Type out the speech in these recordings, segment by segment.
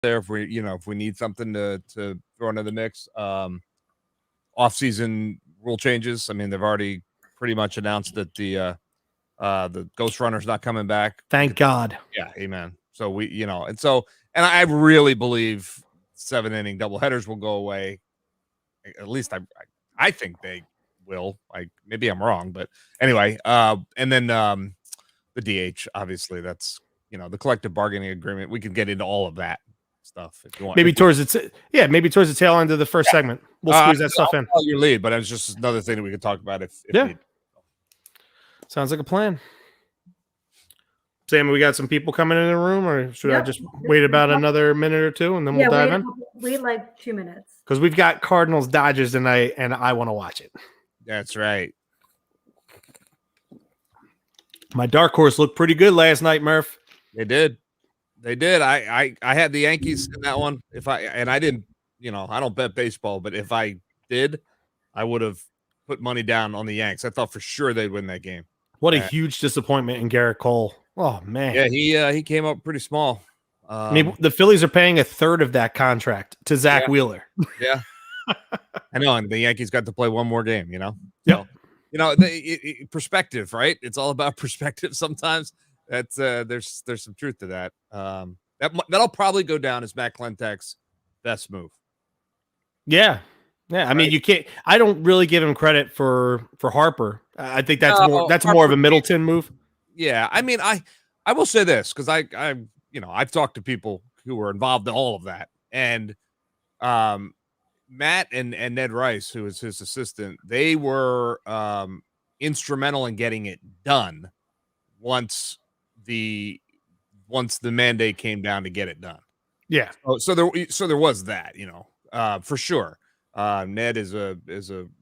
there if we need something to throw into the mix. Off-season rule changes. I mean, they've already pretty much announced that the Ghost Runner's not coming back. Thank God. Yeah, amen. So and I really believe 7-inning doubleheaders will go away. At least I think they will. Maybe I'm wrong, but anyway. And then the DH, obviously, that's the collective bargaining agreement. We can get into all of that stuff if you want. Maybe towards the tail end of the first segment, we'll squeeze that stuff in. Your lead, but it's just another thing that we could talk about if need. Sounds like a plan. Sam, we got some people coming in the room, or should I just wait about another minute or two and then we'll dive in? Wait like 2 minutes. Because we've got Cardinals Dodgers tonight, and I want to watch it. That's right. My dark horse looked pretty good last night, Murph. They did. I had the Yankees in that one. I didn't, I don't bet baseball, but if I did, I would have put money down on the Yanks. I thought for sure they'd win that game. What a huge disappointment in Garrett Cole. Oh man. Yeah, he came up pretty small. I mean, the Phillies are paying a third of that contract to Zach Wheeler. Yeah. I know, and the Yankees got to play one more game, Yep. So, perspective, right? It's all about perspective sometimes. That's there's some truth to that. That'll probably go down as Matt Klentak's best move. Yeah. Yeah, I mean, you can't. I don't really give him credit for Harper. I think that's more of a Middleton move. Yeah, I mean, I will say this because I've talked to people who were involved in all of that, and Matt and Ned Rice, who is his assistant, they were instrumental in getting it done once the mandate came down to get it done. Yeah. So there was that, for sure. Ned is a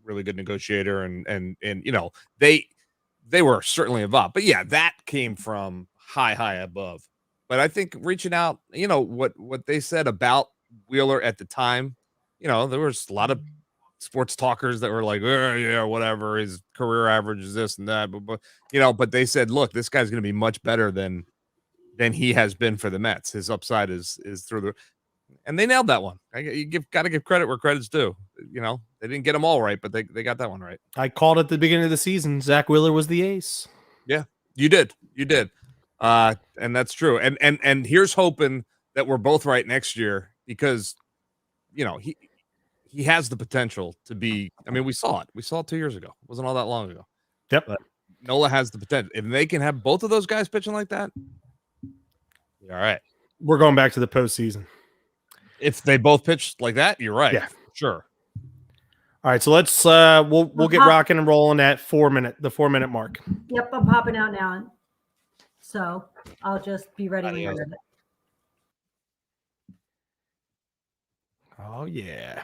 really good negotiator, and they were certainly involved. But yeah, that came from high above. But I think reaching out, what they said about Wheeler at the time, there was a lot of sports talkers that were like, yeah, whatever, his career average is this and that, but they said, look, this guy's going to be much better than he has been for the Mets. His upside is through the. And they nailed that one. Got to give credit where credit's due. They didn't get them all right, but they got that one right. I called at the beginning of the season. Zach Wheeler was the ace. Yeah, you did. And that's true. And here's hoping that we're both right next year because, he has the potential to be. I mean, we saw it. We saw it 2 years ago. It wasn't all that long ago. Yep. But Nola has the potential. If they can have both of those guys pitching like that, all right. We're going back to the postseason. If they both pitch like that, you're right. Yeah, sure. All right, so let's we'll get rocking and rolling at the 4 minute mark. Yep, I'm popping out now, so I'll just be ready when you're ready. Oh yeah,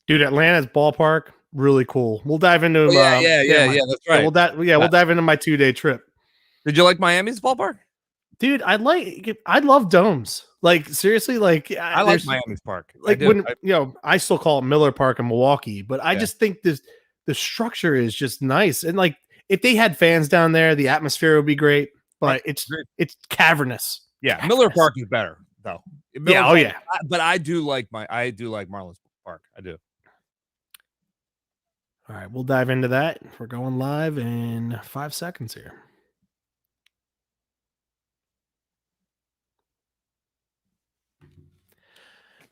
dude! Atlanta's ballpark really cool. We'll dive into yeah. That's right. We'll dive into my 2-day trip. Did you like Miami's ballpark? Dude, I love domes. Like seriously, I like Miami's park. Like I still call it Miller Park in Milwaukee, but I just think the structure is just nice. And like if they had fans down there, the atmosphere would be great. But it's cavernous. Yeah, cavernous. Miller Park is better though. But I do like Marlins Park. I do. All right, we'll dive into that. We're going live in 5 seconds here.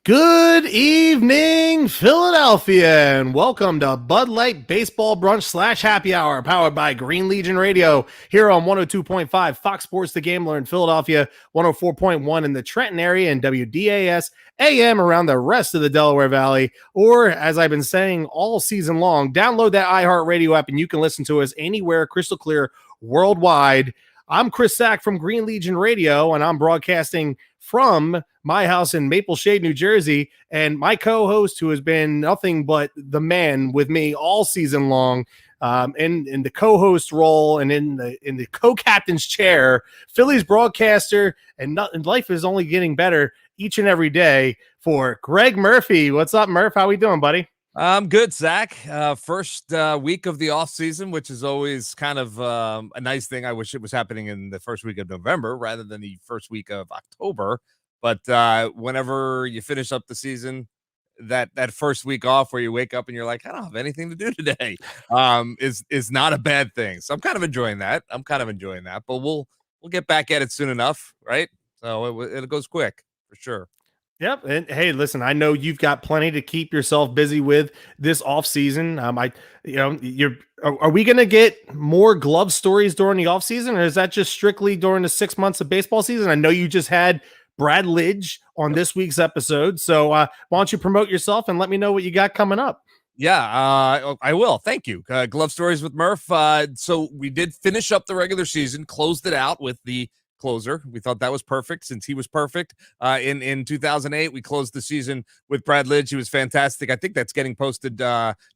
Good evening, Philadelphia, and welcome to Bud Light Baseball Brunch / Happy Hour, powered by Green Legion Radio, here on 102.5 Fox Sports The Gambler in Philadelphia, 104.1 in the Trenton area, and WDAS AM around the rest of the Delaware Valley. Or, as I've been saying all season long, download that iHeartRadio app, and you can listen to us anywhere crystal clear worldwide. I'm Chris Sack from Green Legion Radio, and I'm broadcasting from my house in Maple Shade, New Jersey, and my co-host, who has been nothing but the man with me all season long, in the co-host role and in the co-captain's chair, Phillies broadcaster, and life is only getting better each and every day for Greg Murphy. What's up, Murph? How we doing, buddy? I'm good, Zach. First week of the off season, which is always kind of a nice thing. I wish it was happening in the first week of November rather than the first week of October. But whenever you finish up the season, that first week off where you wake up and you're like, I don't have anything to do today, is not a bad thing. So I'm kind of enjoying that. But we'll get back at it soon enough, right? So it goes quick for sure. Yep. And hey, listen, I know you've got plenty to keep yourself busy with this off season. Are we going to get more glove stories during the off season, or is that just strictly during the 6 months of baseball season? I know you just had Brad Lidge on this week's episode. So why don't you promote yourself and let me know what you got coming up? Yeah, I will. Thank you. Glove Stories with Murph. So we did finish up the regular season, closed it out with the closer. We thought that was perfect since he was perfect. In 2008, we closed the season with Brad Lidge. He was fantastic. I think that's getting posted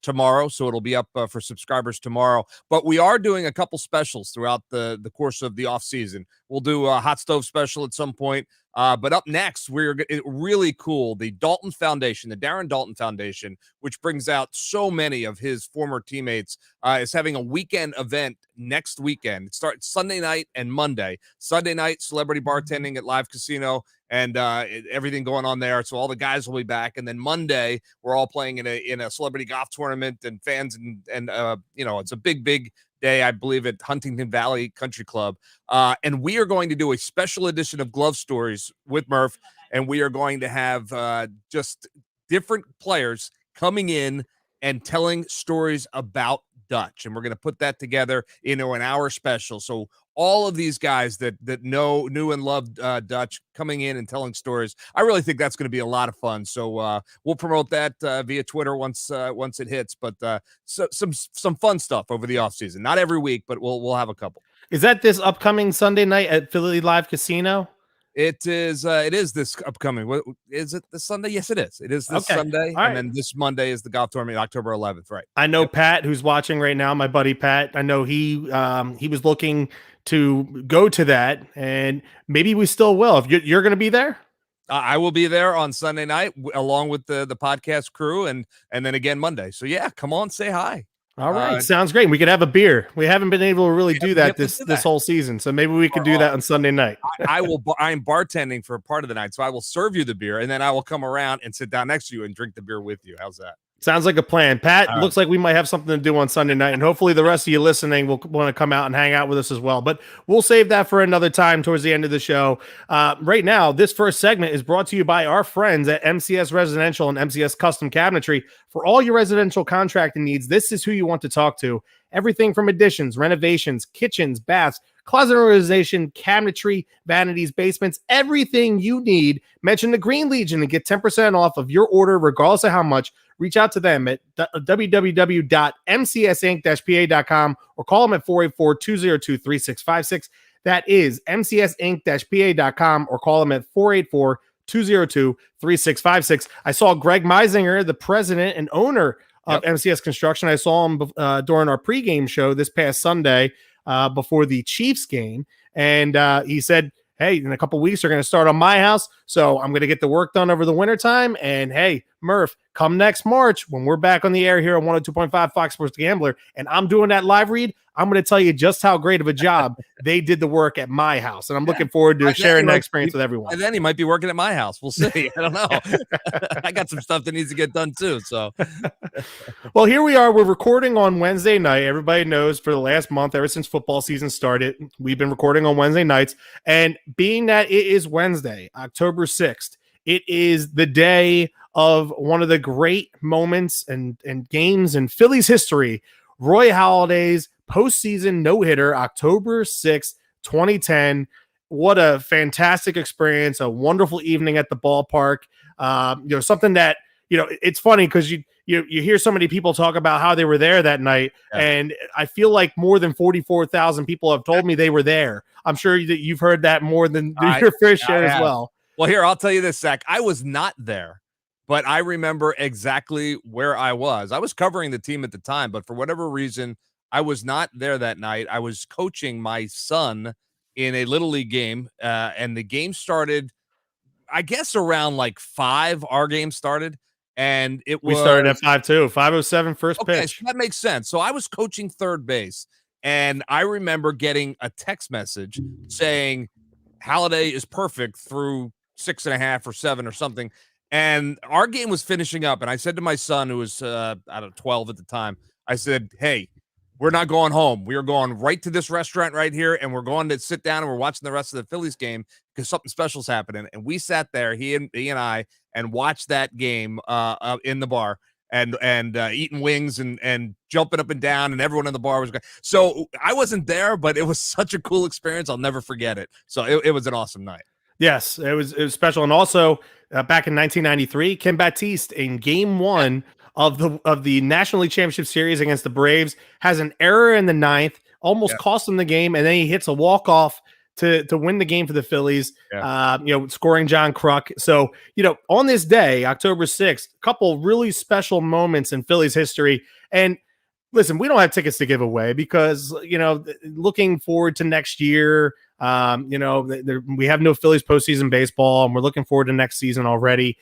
tomorrow, so it'll be up for subscribers tomorrow. But we are doing a couple specials throughout the course of the off season. We'll do a hot stove special at some point. But up next, we're really cool. The Dalton Foundation, the Darren Dalton Foundation, which brings out so many of his former teammates, is having a weekend event next weekend. It starts Sunday night and Monday. Sunday night, celebrity bartending at Live Casino and everything going on there. So all the guys will be back. And then Monday, we're all playing in a celebrity golf tournament and fans and it's a big day, I believe, at Huntington Valley Country Club. And we are going to do a special edition of Glove Stories with Murph, and we are going to have just different players coming in and telling stories about Dutch. And we're going to put that together into an hour special. So all of these guys that knew and loved Dutch coming in and telling stories. I really think that's going to be a lot of fun. So we'll promote that via Twitter once it hits. But some fun stuff over the offseason. Not every week, but we'll have a couple. Is that this upcoming Sunday night at Philly Live Casino? It is this upcoming. What is it? This Sunday? Yes, it is. It is this Sunday, and then this Monday is the golf tournament, October 11th. Right. I know Pat, who's watching right now, my buddy Pat. I know he was looking to go to that, and maybe we still will. If you're going to be there, I will be there on Sunday night along with the podcast crew, and then again Monday. So yeah, come on, say hi. All right, sounds great. We could have a beer. We haven't been able to really do that this whole season, so maybe we could do that on Sunday night. I'm bartending for a part of the night, so I will serve you the beer, and then I will come around and sit down next to you and drink the beer with you. How's that? Sounds like a plan. Pat, looks like we might have something to do on Sunday night, and hopefully the rest of you listening will want to come out and hang out with us as well. But we'll save that for another time towards the end of the show. Right now, this first segment is brought to you by our friends at MCS Residential and MCS Custom Cabinetry. For all your residential contracting needs, this is who you want to talk to. Everything from additions, renovations, kitchens, baths, closet organization, cabinetry, vanities, basements, everything you need. Mention the Green Legion and get 10% off of your order, regardless of how much. Reach out to them at www.mcsinc-pa.com or call them at 484-202-3656. That is mcsinc-pa.com or call them at 484-202-3656. I saw Greg Meisinger, the president and owner of MCS Construction. I saw him during our pregame show this past Sunday before the Chiefs game. And he said, hey, in a couple weeks, they're going to start on my house. So I'm going to get the work done over the wintertime. And hey, Murph, come next March when we're back on the air here on 102.5 Fox Sports Gambler, and I'm doing that live read, I'm going to tell you just how great of a job they did the work at my house. And I'm looking forward to sharing that experience with everyone. And then he might be working at my house. We'll see. I don't know. I got some stuff that needs to get done too. So, well, here we are. We're recording on Wednesday night. Everybody knows for the last month, ever since football season started, we've been recording on Wednesday nights. And being that it is Wednesday, October 6th, it is the day of one of the great moments and games in Phillies history. Roy Halladay's postseason no-hitter, October 6th, 2010. What a fantastic experience, a wonderful evening at the ballpark. Something that, it's funny because you hear so many people talk about how they were there that night, and I feel like more than 44,000 people have told me they were there. I'm sure that you've heard that more than your fair share as well. Well, here, I'll tell you this, Zach. I was not there, but I remember exactly where I was. I was covering the team at the time, but for whatever reason, I was not there that night. I was coaching my son in a Little League game, and the game started, I guess, around like 5. Our game started, and we started at 5 too. 5:07 first pitch. So that makes sense. So I was coaching third base, and I remember getting a text message saying Halladay is perfect through 6.5 or 7 or something. And our game was finishing up. And I said to my son, who was, 12 at the time, I said, hey, we're not going home. We are going right to this restaurant right here. And we're going to sit down and we're watching the rest of the Phillies game because something special's happening. And we sat there, he and I, and watched that game in the bar and eating wings and jumping up and down, and everyone in the bar was going. So I wasn't there, but it was such a cool experience. I'll never forget it. So it was an awesome night. Yes, it was special. And also back in 1993, Kim Baptiste in Game 1 of the National League Championship Series against the Braves has an error in the ninth, almost cost him the game, and then he hits a walk-off to win the game for the Phillies, scoring John Kruk. So, on this day, October 6th, a couple really special moments in Phillies history. And listen, we don't have tickets to give away because, looking forward to next year, we have no Phillies postseason baseball, and we're looking forward to next season already.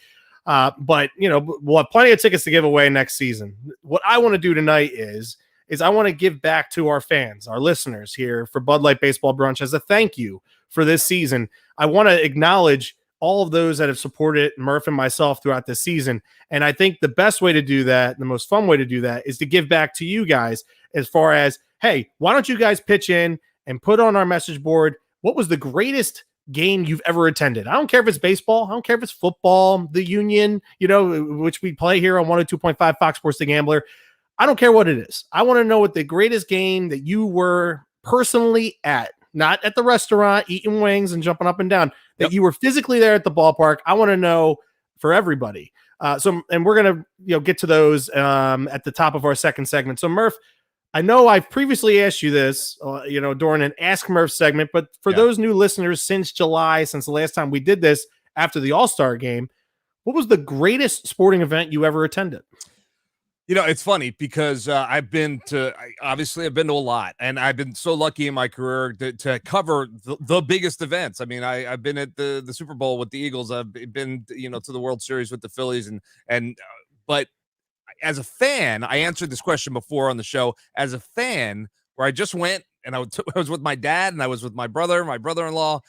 But we'll have plenty of tickets to give away next season. What I want to do tonight is I want to give back to our fans, our listeners here for Bud Light Baseball Brunch as a thank you for this season. I want to acknowledge all of those that have supported Murph and myself throughout this season. And I think the best way to do that, the most fun way to do that, is to give back to you guys as far as, hey, why don't you guys pitch in and put on our message board what was the greatest game you've ever attended? I don't care if it's baseball. I don't care if it's football, the Union, which we play here on 102.5 Fox Sports The Gambler. I don't care what it is. I want to know what the greatest game that you were personally at, not at the restaurant eating wings and jumping up and down, that you were physically there at the ballpark. I want to know for everybody. And we're going to get to those at the top of our second segment. So Murph, I know I've previously asked you this, during an Ask Murph segment, but for those new listeners since July, since the last time we did this after the All-Star game, what was the greatest sporting event you ever attended? It's funny because I've been to a lot, and I've been so lucky in my career to cover the biggest events. I mean, I've been at the Super Bowl with the Eagles. I've been, to the World Series with the Phillies, but as a fan, I answered this question before on the show. As a fan, where I just went and I was with my dad and I was with my brother-in-law.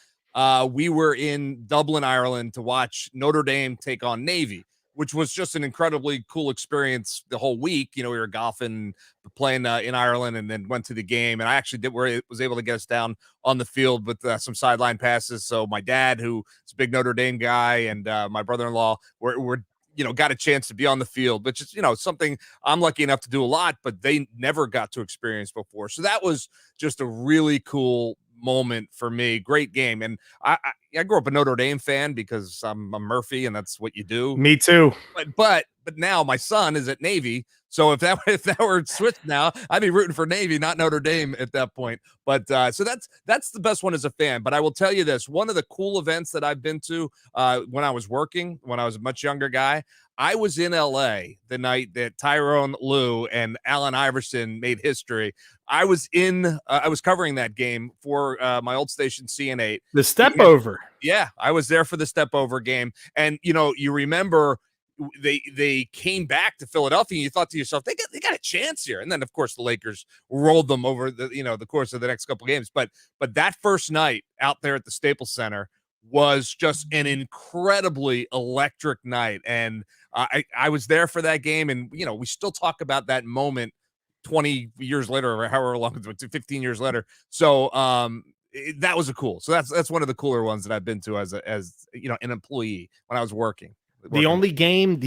We were in Dublin, Ireland to watch Notre Dame take on Navy, which was just an incredibly cool experience the whole week. We were golfing, playing in Ireland, and then went to the game. And I actually was able to get us down on the field with some sideline passes. So my dad, who is a big Notre Dame guy, and my brother-in-law were got a chance to be on the field, which is, something I'm lucky enough to do a lot, but they never got to experience before. So that was just a really cool moment for me. Great game. And I grew up a Notre Dame fan because I'm a Murphy and that's what you do. Me too. But now my son is at Navy. So if that were switched now, I'd be rooting for Navy, not Notre Dame at that point. But so that's the best one as a fan. But I will tell you this, one of the cool events that I've been to when I was a much younger guy, I was in LA the night that Tyrone Lue and Allen Iverson made history. I was covering that game for my old station CN8. The step over. Yeah, I was there for the step over game. And you remember they came back to Philadelphia and you thought to yourself, they got a chance here. And then of course the Lakers rolled them over the course of the next couple of games. But that first night out there at the Staples Center was just an incredibly electric night. And I was there for that game. And, we still talk about that moment 20 years later, or however long, 15 years later. So that was cool. So that's one of the cooler ones that I've been to as an employee when I was working. The only game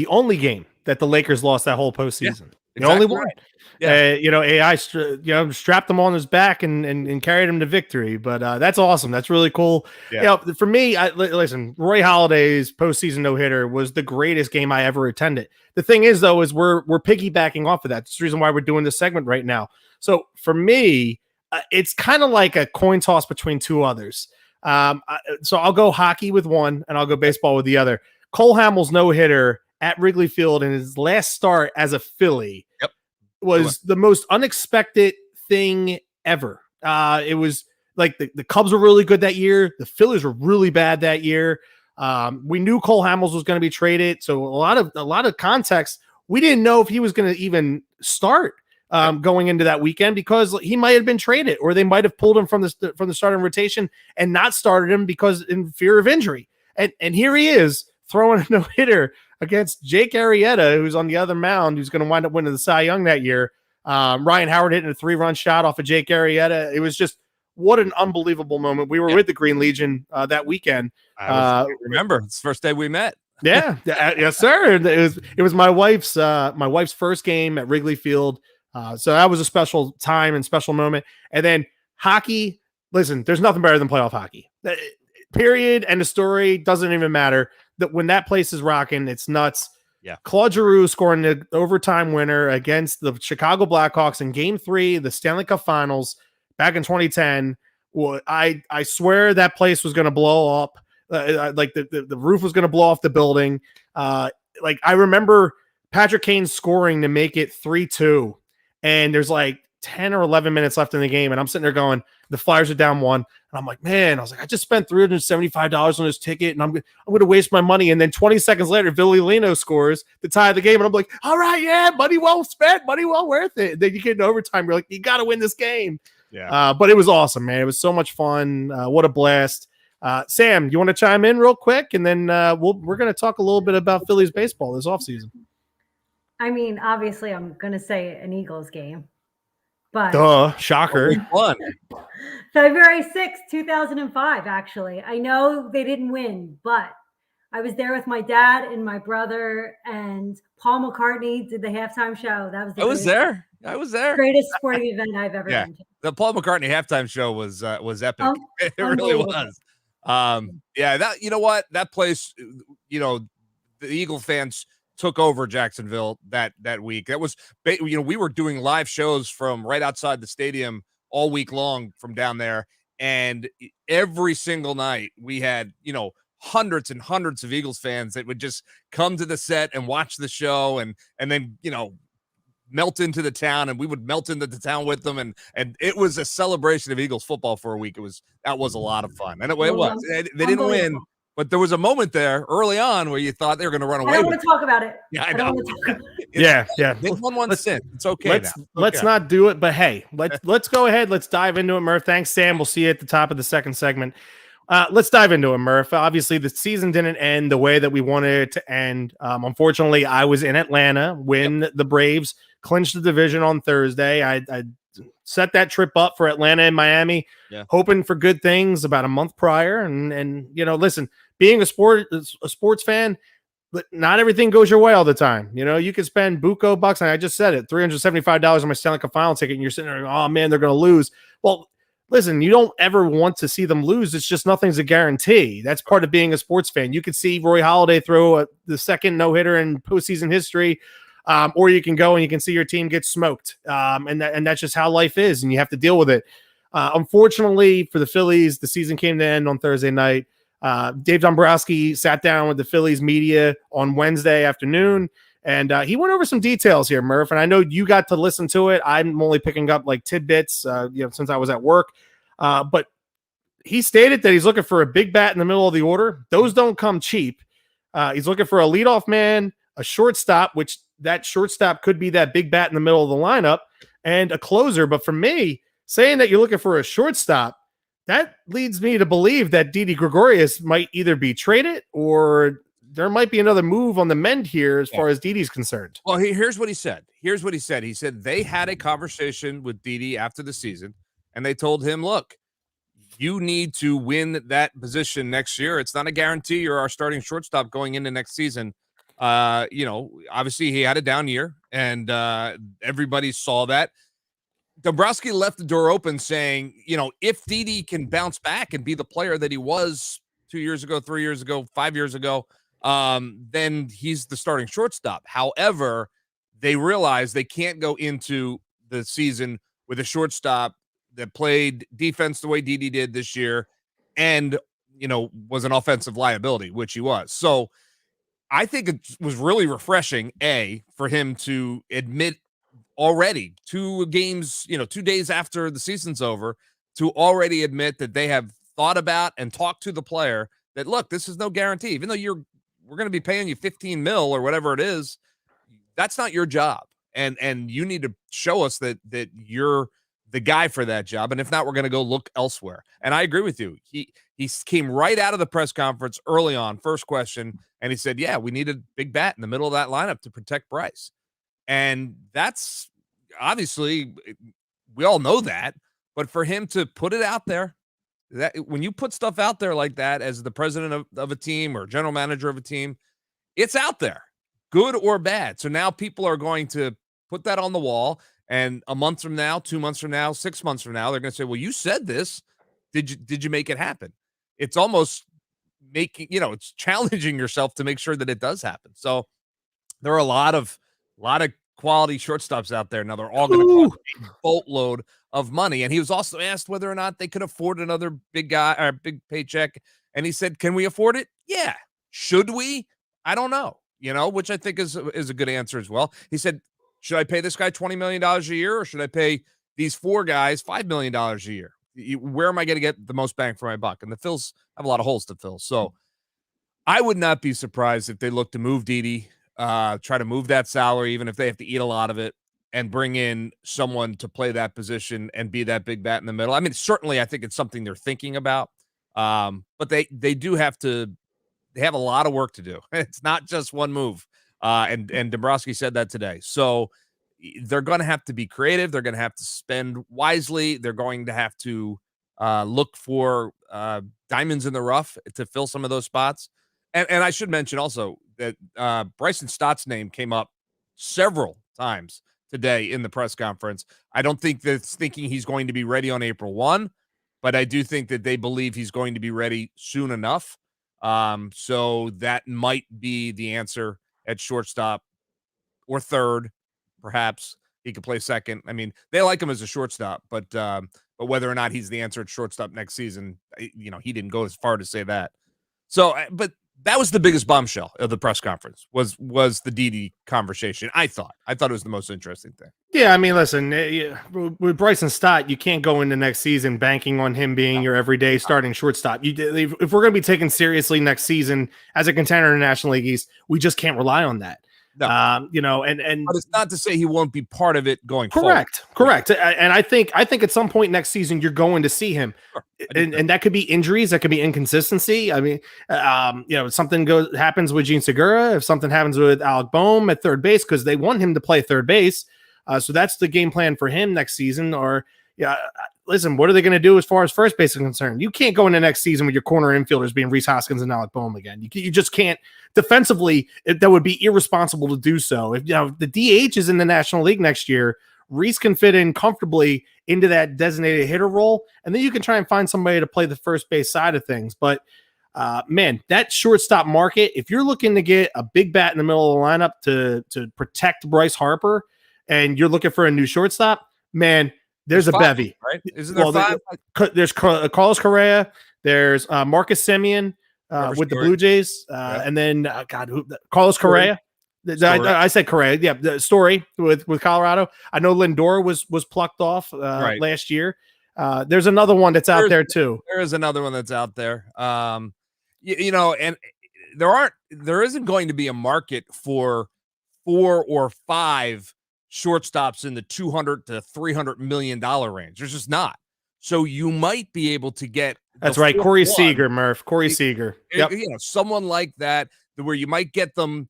that the Lakers lost that whole postseason. The exactly only one. Right. Yeah. AI strapped him on his back and carried him to victory. But that's awesome. That's really cool. Yeah. For me, listen, Roy Halladay's postseason no-hitter was the greatest game I ever attended. The thing is, though, is we're piggybacking off of that. That's the reason why we're doing this segment right now. So for me, it's kind of like a coin toss between two others. So I'll go hockey with one and I'll go baseball with the other. Cole Hamels no-hitter at Wrigley Field in his last start as a Philly was the most unexpected thing ever. It was like the Cubs were really good that year. The Phillies were really bad that year. We knew Cole Hamels was going to be traded. So a lot of context. We didn't know if he was going to even start going into that weekend because he might have been traded or they might have pulled him from the starting rotation and not started him because in fear of injury. And here he is throwing a no-hitter against Jake Arrieta, who's on the other mound, who's going to wind up winning the Cy Young that year. Ryan Howard hitting a 3-run shot off of Jake Arrieta. It was just what an unbelievable moment. We were with the Green Legion that weekend. Remember, it's the first day we met. Yeah, yes, sir. It was my wife's first game at Wrigley Field. So that was a special time and special moment. And then hockey, listen, there's nothing better than playoff hockey. Period. And the story doesn't even matter. That when that place is rocking, it's nuts. Yeah. Claude Giroux scoring the overtime winner against the Chicago Blackhawks in Game 3, the Stanley Cup Finals back in 2010. Well, I swear that place was going to blow up. Like the roof was going to blow off the building. Like I remember Patrick Kane scoring to make it 3-2, and there's like 10 or 11 minutes left in the game, and I'm sitting there going, the Flyers are down 1, and I'm like, man, I just spent $375 on this ticket, and I'm going to waste my money. And then 20 seconds later, Billy Lino scores to tie the game, and I'm like, all right, yeah, money well spent, money well worth it. And then you get in overtime, you're like, you got to win this game. Yeah. But it was awesome, man. It was so much fun. What a blast. Sam, you want to chime in real quick, and then we're going to talk a little bit about Phillies baseball this offseason. I mean, obviously, I'm going to say an Eagles game, but shocker. Fun. February 6th, 2005, actually. I know they didn't win, but I was there with my dad and my brother, and Paul McCartney did the halftime show. That was I was there. Greatest sporting event I've ever been to. The Paul McCartney halftime show was epic. It really was. That, you know what, that place, you know, the Eagle fans took over Jacksonville that week. That was, you know, we were doing live shows from right outside the stadium all week long from down there, and every single night we had, you know, hundreds and hundreds of Eagles fans that would just come to the set and watch the show, and then, you know, melt into the town, and we would melt into the town with them, and it was a celebration of Eagles football for a week. That was a lot of fun, and it was. They didn't win, but there was a moment there early on where you thought they were going to run away. I don't want to talk about it. Yeah, I know. Yeah. They won one sin. It's okay. Let's not do it. But hey, let's go ahead. Let's dive into it, Murph. Thanks, Sam. We'll see you at the top of the second segment. Let's dive into it, Murph. Obviously, the season didn't end the way that we wanted it to end. Unfortunately, I was in Atlanta when the Braves clinched the division on Thursday. I set that trip up for Atlanta and Miami, hoping for good things about a month prior. And you know, listen, being a sports fan, not everything goes your way all the time. You know, you can spend buco bucks, and I just said it, $375 on my Stanley Cup Final ticket, and you're sitting there, oh man, they're going to lose. Well, listen, you don't ever want to see them lose. It's just nothing's a guarantee. That's part of being a sports fan. You could see Roy Halladay throw the second no-hitter in postseason history, or you can go and you can see your team get smoked. And that's just how life is, and you have to deal with it. Unfortunately for the Phillies, the season came to end on Thursday night. Dave Dombrowski sat down with the Phillies media on Wednesday afternoon, and he went over some details here, Murph. And I know you got to listen to it. I'm only picking up like tidbits, since I was at work. But he stated that he's looking for a big bat in the middle of the order. Those don't come cheap. He's looking for a leadoff man, a shortstop, which that shortstop could be that big bat in the middle of the lineup, and a closer. But for me, saying that you're looking for a shortstop, that leads me to believe that Didi Gregorius might either be traded or there might be another move on the mend here as far as Didi's concerned. Well, here's what he said. He said they had a conversation with Didi after the season, and they told him, look, you need to win that position next year. It's not a guarantee you're our starting shortstop going into next season. Obviously he had a down year, and everybody saw that. Dombrowski left the door open saying, you know, if Didi can bounce back and be the player that he was 2 years ago, 3 years ago, 5 years ago, then he's the starting shortstop. However, they realize they can't go into the season with a shortstop that played defense the way Didi did this year and, you know, was an offensive liability, which he was. So I think it was really refreshing, for him to admit already 2 games, 2 days after the season's over, to already admit that they have thought about and talked to the player that, look, this is no guarantee. Even though we're going to be paying you $15 million or whatever it is, that's not your job. And you need to show us that you're the guy for that job. And if not, we're going to go look elsewhere. And I agree with you. He He came right out of the press conference early on, first question, and he said, yeah, we need a big bat in the middle of that lineup to protect Bryce. And that's obviously, we all know that, but for him to put it out there, that when you put stuff out there like that as the president of a team or general manager of a team, it's out there, good or bad. So now people are going to put that on the wall, and a month from now, 2 months from now, 6 months from now, they're going to say, well, you said this. Did you make it happen? It's almost making, it's challenging yourself to make sure that it does happen. So there are a lot of quality shortstops out there. Now they're all going to cost a boatload of money. And he was also asked whether or not they could afford another big guy or big paycheck. And he said, can we afford it? Yeah. Should we? I don't know, which I think is a good answer as well. He said, should I pay this guy $20 million a year, or should I pay these 4 guys $5 million a year? Where am I going to get the most bang for my buck? And the Phils have a lot of holes to fill. So I would not be surprised if they look to move Didi, try to move that salary, even if they have to eat a lot of it, and bring in someone to play that position and be that big bat in the middle. I mean, certainly I think it's something they're thinking about. But they do have to, they have a lot of work to do. It's not just one move. And Dombrowski said that today. So they're going to have to be creative. They're going to have to spend wisely. They're going to have to look for diamonds in the rough to fill some of those spots. And I should mention also that Bryson Stott's name came up several times today in the press conference. I don't think that's thinking he's going to be ready on April 1, but I do think that they believe he's going to be ready soon enough. So that might be the answer at shortstop or third. Perhaps he could play second. I mean, they like him as a shortstop, but whether or not he's the answer at shortstop next season, he didn't go as far to say that. So, but that was the biggest bombshell of the press conference was the Didi conversation. I thought it was the most interesting thing. Yeah, I mean, listen, with Bryson Stott, you can't go into next season banking on him being your everyday starting shortstop. If we're going to be taken seriously next season as a contender in the National League East, we just can't rely on that. No. And but it's not to say he won't be part of it going correct, forward. Correct. And I think at some point next season you're going to see him, sure. and that could be injuries, that could be inconsistency. I mean, something happens with Gene Segura, if something happens with Alec Boehm at third base, because they want him to play third base. So that's the game plan for him next season. Or listen, what are they going to do as far as first base is concerned? You can't go into next season with your corner infielders being Rhys Hoskins and Alec Boehm again. You just can't. Defensively, that would be irresponsible to do so. If the DH is in the National League next year, Rhys can fit in comfortably into that designated hitter role, and then you can try and find somebody to play the first base side of things. But man, that shortstop market, if you're looking to get a big bat in the middle of the lineup to protect Bryce Harper, and you're looking for a new shortstop, man, there's a five, bevy. Right? Isn't there five? There's Carlos Correa, there's Marcus Semien with the Blue Jays, and then Carlos Correa. I said Correa. Yeah, the Story with Colorado. I know Lindor was plucked off last year. There's another one that's out there too. There is another one that's out there. And there isn't going to be a market for 4 or 5 shortstops in the $200 to $300 million range. There's just not. So you might be able to get. That's right, Corey Seager, Murph. Corey Seager. Yep. Someone like that, where you might get them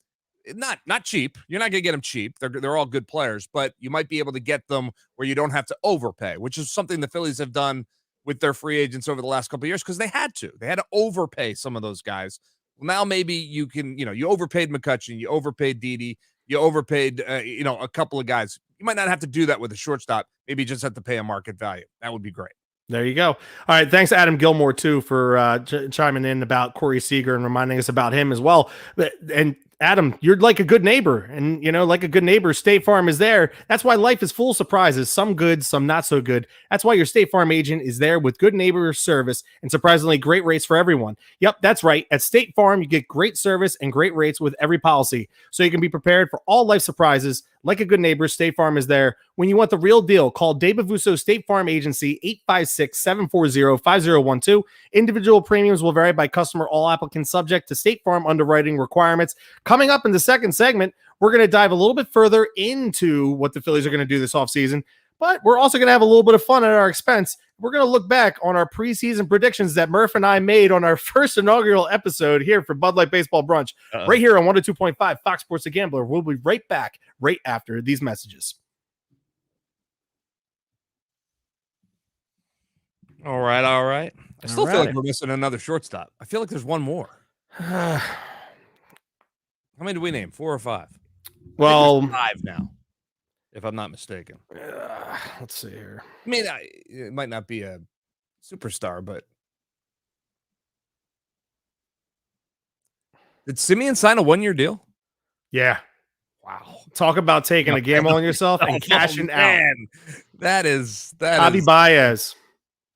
not cheap. You're not going to get them cheap. They're all good players, but you might be able to get them where you don't have to overpay, which is something the Phillies have done with their free agents over the last couple of years because they had to overpay some of those guys. Well, now maybe you can, you overpaid McCutchen, you overpaid Didi, you overpaid, a couple of guys. You might not have to do that with a shortstop. Maybe you just have to pay a market value. That would be great. There you go. All right. Thanks, Adam Gilmore, too, for chiming in about Corey Seager and reminding us about him as well. And Adam, you're like a good neighbor, and like a good neighbor, State Farm is there. That's why life is full of surprises, some good, some not so good. That's why your State Farm agent is there with good neighbor service and surprisingly great rates for everyone. Yep, that's right. At State Farm, you get great service and great rates with every policy, so you can be prepared for all life surprises. Like a good neighbor, State Farm is there. When you want the real deal, call Dave Avuso State Farm Agency, 856-740-5012. Individual premiums will vary by customer, all applicants subject to State Farm underwriting requirements. Coming up in the second segment, we're going to dive a little bit further into what the Phillies are going to do this offseason. but we're also going to have a little bit of fun at our expense. We're going to look back on our preseason predictions that Murph and I made on our first inaugural episode here for Bud Light Baseball Brunch, right here on 102.5 Fox Sports The Gambler. We'll be right back right after these messages. All right. I still feel like we're missing another shortstop. I feel like there's one more. How many do we name? 4 or 5? Well, 5 now, if I'm not mistaken. Let's see here. I mean, it might not be a superstar, but did Simeon sign a 1-year deal? Yeah. Wow. Talk about taking a gamble on yourself and cashing out. That is Javi Baez.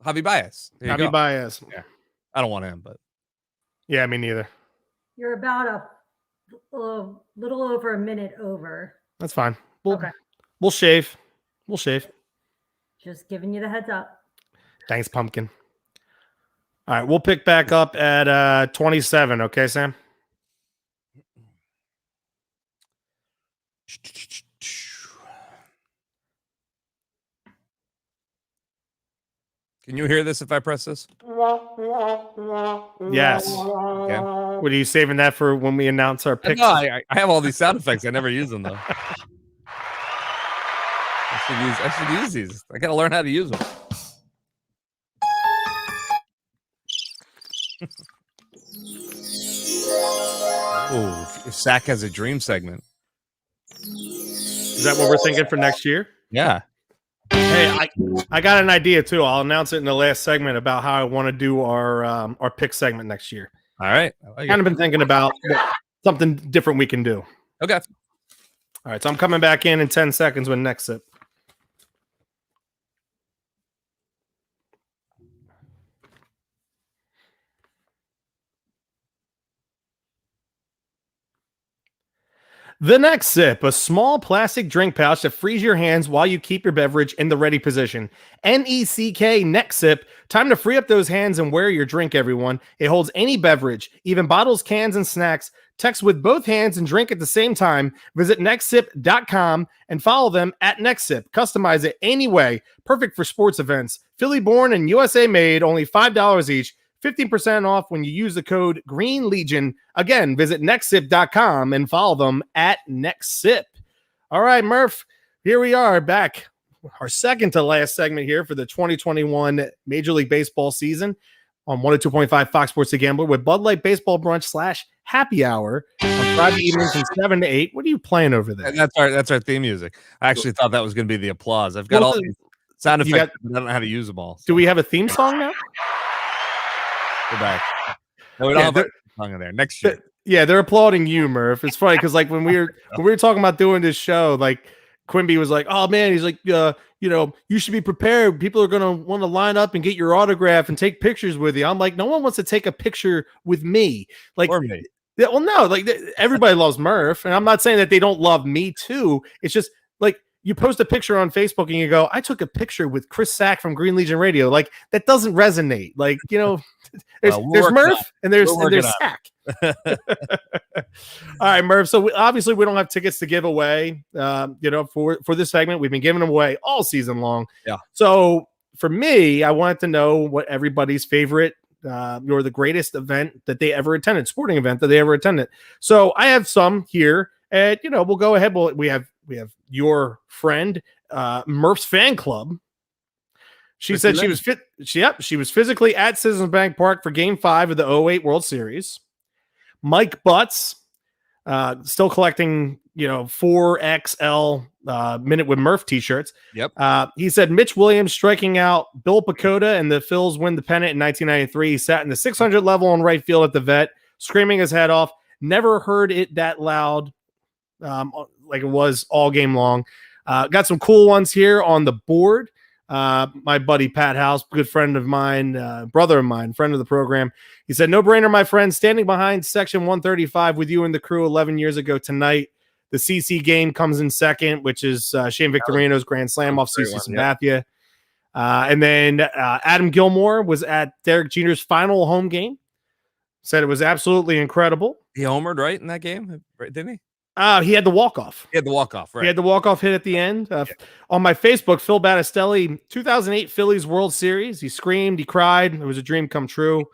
Javi Baez. Javi Baez. Yeah. I don't want him, but yeah, me neither. You're about a little over a minute over. That's fine. Okay. We'll shave. We'll shave. Just giving you the heads up. Thanks, Pumpkin. All right, we'll pick back up at 27. Okay, Sam? Can you hear this if I press this? Yes. Okay. What are you saving that for when we announce our picks? No, I have all these sound effects. I never use them though. I should use these. I gotta learn how to use them. Oh, if Sack has a dream segment. Is that what we're thinking for next year? Yeah. Hey, I got an idea too. I'll announce it in the last segment about how I want to do our pick segment next year. All right. Kind of been thinking about something different we can do. Okay. All right. So I'm coming back in 10 seconds with next sip. The next sip, a small plastic drink pouch that frees your hands while you keep your beverage in the ready position. NECK Next Sip. Time to free up those hands and wear your drink, everyone. It holds any beverage, even bottles, cans, and snacks. Text with both hands and drink at the same time. Visit nextsip.com and follow them at NextSip. Customize it anyway. Perfect for sports events. Philly born and USA made, only $5 each. 15% off when you use the code Green Legion. Again, visit nextsip.com and follow them at NextSip. All right, Murph, here we are back. Our second to last segment here for the 2021 Major League Baseball season on 102.5 Fox Sports The Gambler with Bud Light Baseball Brunch / Happy Hour on Friday evenings from 7 to 8. What are you playing over there? And that's our theme music. I actually thought that was going to be the applause. I've got all these sound effects. I don't know how to use them all. So. Do we have a theme song now? Go back. No, we don't have a song in there. Next year. Yeah, they're applauding you, Murph. It's funny because like when we were talking about doing this show, like Quimby was like, "Oh man," he's like, you should be prepared. People are gonna want to line up and get your autograph and take pictures with you." I'm like, no one wants to take a picture with me. Like, or me. Yeah, well, no, like everybody loves Murph, and I'm not saying that they don't love me too. It's just like you post a picture on Facebook and you go, "I took a picture with Chris Sack from Green Legion Radio." Like that doesn't resonate. Like there's Murph and there's Sack. All right, Murph. So obviously we don't have tickets to give away. For this segment, we've been giving them away all season long. Yeah. So for me, I wanted to know what everybody's favorite or the greatest event that they ever attended, sporting event that they ever attended. So I have some here, and we'll go ahead. We have your friend Murph's fan club. She said she was fit. She was physically at Citizens Bank Park for Game 5 of the 2008 World Series. Mike Butts, still collecting 4XL Minute with Murph t-shirts. Yep. He said Mitch Williams striking out Bill Pacoda and the Phils win the pennant in 1993. He sat in the 600 level on right field at the Vet, screaming his head off. Never heard it that loud, like it was all game long. Got some cool ones here on the board. My buddy Pat House, good friend of mine, brother of mine, friend of the program. He said, "No brainer, my friend, standing behind section 135 with you and the crew 11 years ago tonight. The CC game comes in second, which is Shane Victorino's grand slam off CC Sabathia. And then Adam Gilmore was at Derek Jeter's final home game. Said it was absolutely incredible. He homered right in that game, didn't he? He had the walk-off. He had the walk-off, right? He had the walk-off hit at the end. On my Facebook, Phil Battistelli, 2008 Phillies World Series. He screamed, he cried. It was a dream come true.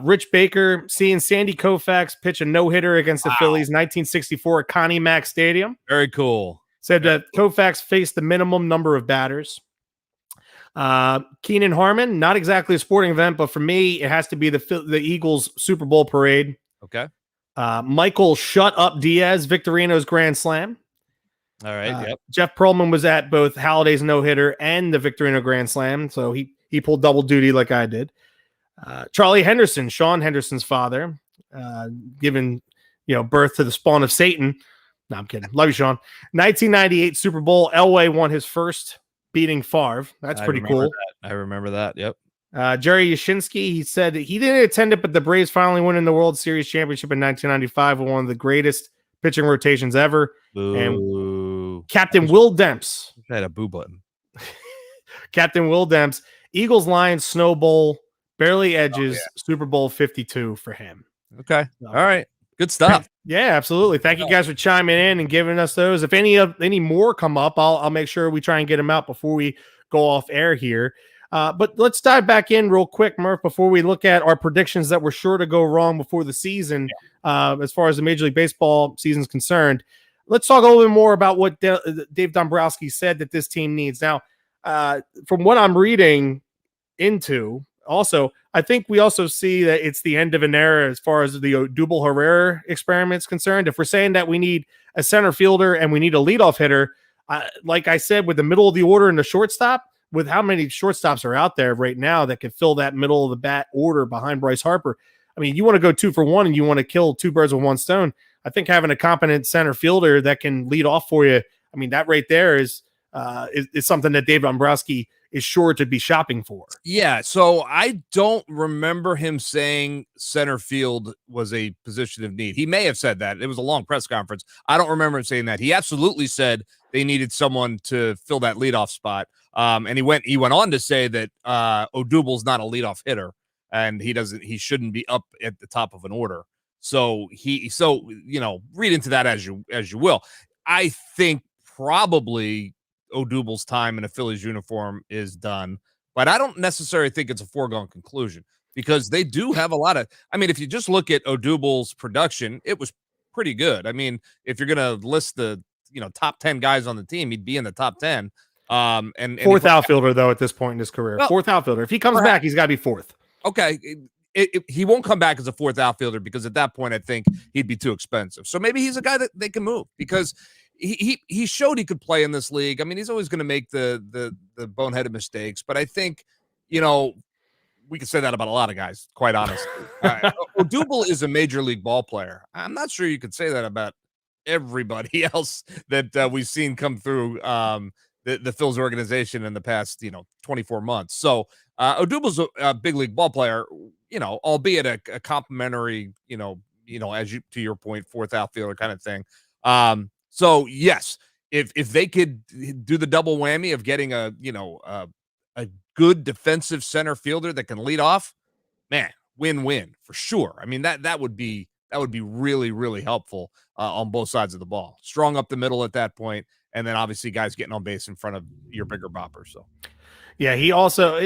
Rich Baker, seeing Sandy Koufax pitch a no-hitter against the Phillies, 1964 at Connie Mack Stadium. Very cool. Said that Koufax faced the minimum number of batters. Keenan Harmon, not exactly a sporting event, but for me, it has to be the Eagles Super Bowl parade. Okay. Michael Shut Up Diaz, Victorino's Grand Slam. All right. Yep. Jeff Pearlman was at both Halliday's no-hitter and the Victorino Grand Slam, so he pulled double duty like I did. Charlie Henderson, Sean Henderson's father, given birth to the spawn of Satan. No, I'm kidding. Love you, Sean. 1998 Super Bowl. Elway won his first, beating Favre. That's pretty cool. I remember that. Yep. Jerry Yashinsky, he said he didn't attend it, but the Braves finally won the World Series championship in 1995 with one of the greatest pitching rotations ever. Boo. And Captain Will Demps. I had a boo button. Captain Will Demps, Eagles Lions Snow Bowl, barely edges, Super Bowl 52 for him. Okay. All right. Good stuff. Yeah, absolutely. Thank you guys for chiming in and giving us those. If any more come up, I'll make sure we try and get them out before we go off air here. But let's dive back in real quick, Murph, before we look at our predictions that were sure to go wrong before the season, as far as the Major League Baseball season is concerned. Let's talk a little bit more about what Dave Dombrowski said that this team needs. Now, from what I'm reading into, also, I think we also see that it's the end of an era as far as the Odubel Herrera experiment is concerned. If we're saying that we need a center fielder and we need a leadoff hitter, like I said, with the middle of the order and the shortstop, with how many shortstops are out there right now that could fill that middle of the bat order behind Bryce Harper. I mean, you want to go 2 for 1 and you want to kill 2 birds with one stone. I think having a competent center fielder that can lead off for you, I mean, that right there is something that Dave Dombrowski is sure to be shopping for. Yeah, so I don't remember him saying center field was a position of need. He may have said that. It was a long press conference. I don't remember him saying that. He absolutely said they needed someone to fill that leadoff spot. And he went on to say that Odubel's not a leadoff hitter, and he shouldn't be up at the top of an order. So read into that as you will. I think probably Odubel's time in a Phillies uniform is done, but I don't necessarily think it's a foregone conclusion because they do have a lot of, I mean, if you just look at Odubel's production, it was pretty good. I mean, if you're going to list the, top 10 guys on the team, he'd be in the top 10. And fourth outfielder though, at this point in his career, fourth outfielder. If he comes back, he's got to be fourth. Okay. He won't come back as a fourth outfielder because at that point, I think he'd be too expensive. So maybe he's a guy that they can move because he showed he could play in this league. I mean, he's always going to make the boneheaded mistakes, but I think, we could say that about a lot of guys, quite honestly. Odubel is a major league ball player. I'm not sure you could say that about everybody else that we've seen come through the Phil's organization in the past, 24 months. So Odubel's a big league ball player, albeit a complimentary, as to your point, fourth outfielder kind of thing. So yes, if they could do the double whammy of getting a good defensive center fielder that can lead off, man, win-win for sure. I mean, that would be really, really helpful on both sides of the ball. Strong up the middle at that point, and then obviously guys getting on base in front of your bigger bopper. So yeah, he also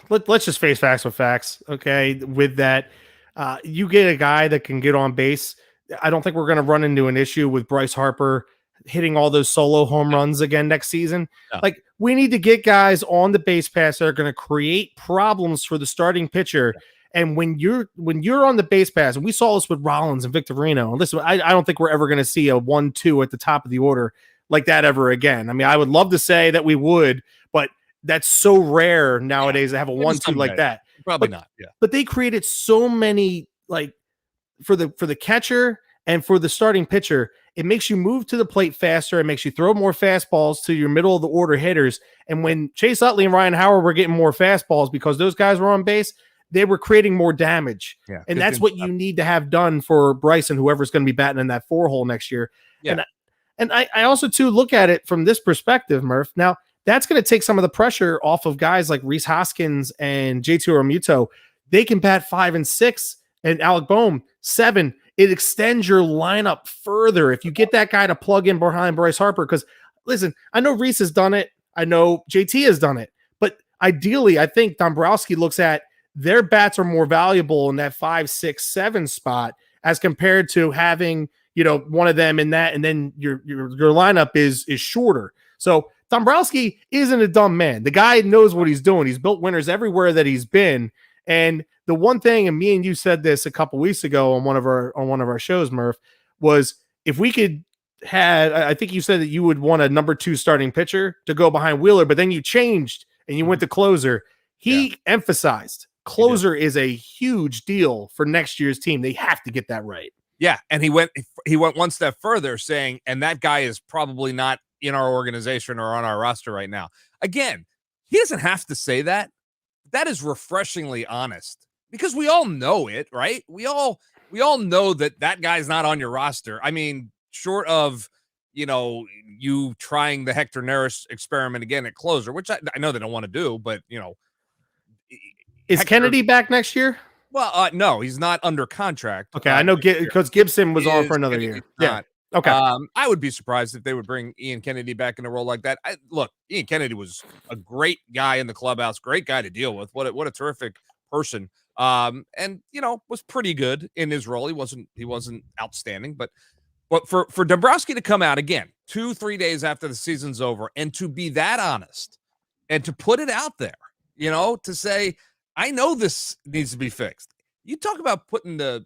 let's just face facts with facts. Okay, with that, you get a guy that can get on base. I don't think we're going to run into an issue with Bryce Harper hitting all those solo home runs again next season. No. Like, we need to get guys on the base pass that are going to create problems for the starting pitcher. Yeah. And when you're on the base pass, and we saw this with Rollins and Victorino, and listen, I don't think we're ever going to see a 1-2 at the top of the order like that ever again. I mean, I would love to say that we would, but that's so rare nowadays to have a 1-2 like that. Probably not. Yeah. But they created so many, like, for the catcher and for the starting pitcher, it makes you move to the plate faster. It makes you throw more fastballs to your middle of the order hitters. And when Chase Utley and Ryan Howard were getting more fastballs because those guys were on base, they were creating more damage. Yeah, and that's what you need to have done for Bryce and whoever's going to be batting in that 4-hole next year. Yeah. And I also, too, look at it from this perspective, Murph. Now, that's going to take some of the pressure off of guys like Rhys Hoskins and JT Realmuto. They can bat 5 and 6, and Alec Boehm 7 it extends your lineup further if you get that guy to plug in behind Bryce Harper. Because listen, I know Reese has done it. I know JT has done it. But ideally, I think Dombrowski looks at their bats are more valuable in that 5, 6, 7 spot as compared to having, one of them in that, and then your lineup is shorter. So Dombrowski isn't a dumb man. The guy knows what he's doing. He's built winners everywhere that he's been. And the one thing, and me and you said this a couple weeks ago on one of our shows, Murph, was if we could I think you said that you would want a number 2 starting pitcher to go behind Wheeler, but then you changed and you went to closer. He emphasized closer is a huge deal for next year's team. They have to get that right. Yeah, and he went one step further, saying, and that guy is probably not in our organization or on our roster right now. Again, he doesn't have to say that. That is refreshingly honest, because we all know it, right? We all know that guy's not on your roster. I mean, short of you trying the Hector Neris experiment again at closer, which I know they don't want to do, but is Kennedy back next year? Well, no, he's not under contract. Okay, I know because Gibson was on for another year. Yeah. Okay. I would be surprised if they would bring Ian Kennedy back in a role like that. Look, Ian Kennedy was a great guy in the clubhouse, great guy to deal with. What a terrific person. And was pretty good in his role. He wasn't outstanding, but for Dombrowski to come out again 2-3 days after the season's over and to be that honest and to put it out there, to say, I know this needs to be fixed. You talk about putting the